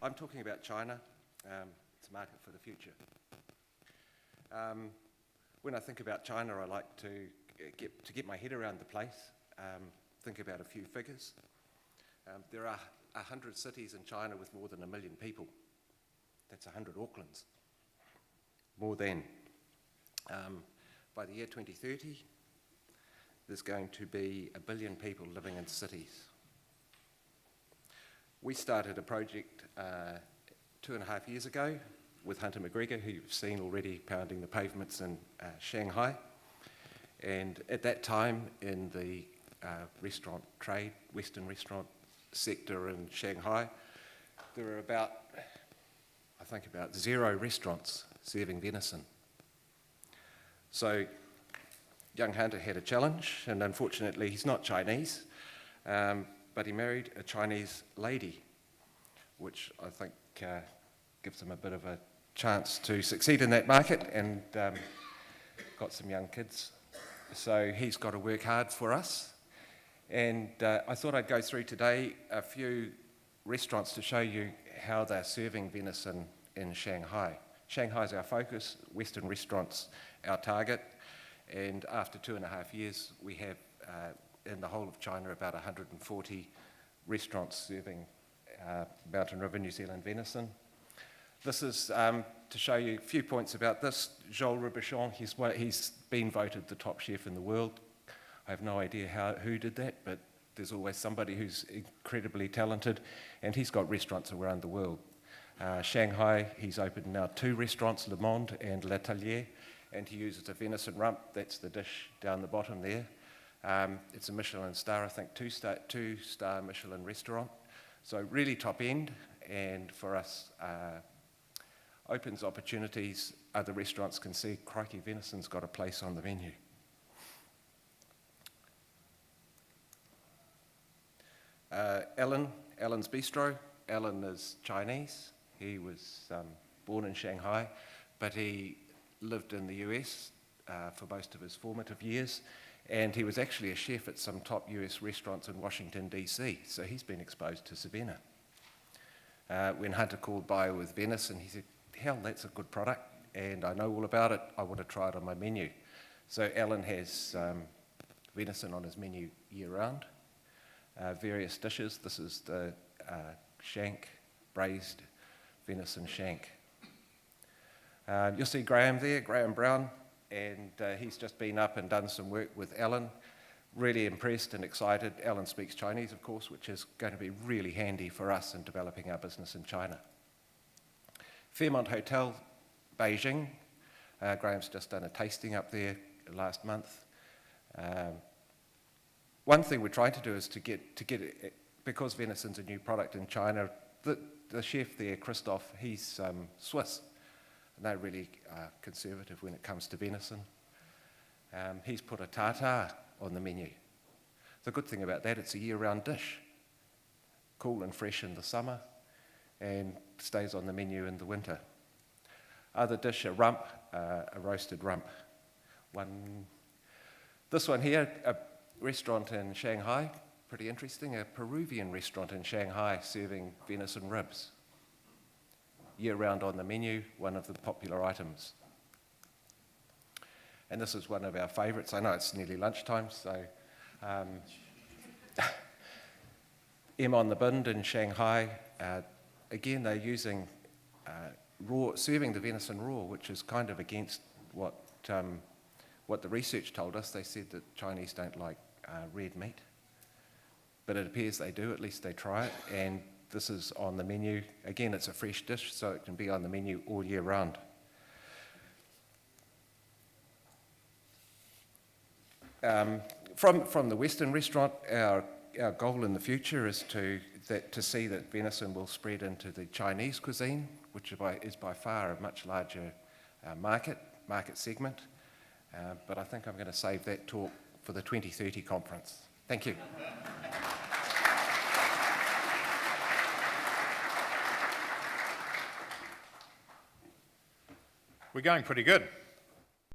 I'm talking about China. It's a market for the future. When I think about China, I like to get my head around the place, think about a few figures. There are 100 cities in China with more than 1 million people. That's 100 Aucklands. More than. By the year 2030, there's going to be 1 billion people living in cities. We started a project 2.5 years ago with Hunter McGregor, who you've seen already pounding the pavements in Shanghai. And at that time, in the restaurant trade, Western restaurant sector in Shanghai, there were about 0 restaurants serving venison. So young Hunter had a challenge, and unfortunately he's not Chinese, but he married a Chinese lady, which I think gives him a bit of a chance to succeed in that market, and got some young kids. So he's got to work hard for us. And I thought I'd go through today a few restaurants to show you how they're serving venison in Shanghai. Shanghai's our focus, Western restaurants our target, and after 2.5 years we have in the whole of China about 140 restaurants serving Mountain River New Zealand venison. This is to show you a few points about this. Joel Robuchon, he's been voted the top chef in the world. I have no idea who did that, but there's always somebody who's incredibly talented, and he's got restaurants around the world. Shanghai, he's opened now 2 restaurants, Le Monde and L'Atelier, and he uses a venison rump. That's the dish down the bottom there. It's a Michelin star, I think, two-star Michelin restaurant. So really top end, and for us, opens opportunities. Other restaurants can see, crikey, venison's got a place on the menu. Alan's Bistro. Alan is Chinese. He was born in Shanghai, but he lived in the US for most of his formative years, and he was actually a chef at some top US restaurants in Washington, DC, so he's been exposed to Savannah. When Hunter called by with venison, he said, hell, that's a good product, and I know all about it. I want to try it on my menu. So Alan has venison on his menu year-round. Various dishes. This is the shank, braised venison shank. You'll see Graham there, Graham Brown, and he's just been up and done some work with Alan. Really impressed and excited. Alan speaks Chinese, of course, which is going to be really handy for us in developing our business in China. Fairmont Hotel, Beijing. Graham's just done a tasting up there last month. One thing we're trying to do is to get it, because venison's a new product in China, the chef there, Christoph, he's Swiss, and they're really conservative when it comes to venison. He's put a tartare on the menu. The good thing about that, it's a year-round dish, cool and fresh in the summer, and stays on the menu in the winter. Other dish, a rump, a roasted rump. This one here, a restaurant in Shanghai, pretty interesting, a Peruvian restaurant in Shanghai serving venison ribs. Year-round on the menu, one of the popular items. And this is one of our favourites. I know it's nearly lunchtime, so M on the Bind in Shanghai. Again, they're using serving the venison raw, which is kind of against what the research told us. They said that Chinese don't like red meat, but it appears they do. At least they try it, and this is on the menu. Again, it's a fresh dish, so it can be on the menu all year round. From the Western restaurant, our goal in the future is to see that venison will spread into the Chinese cuisine, which is by far a much larger market segment. But I think I'm going to save that talk for the 2030 conference. Thank you. We're going pretty good.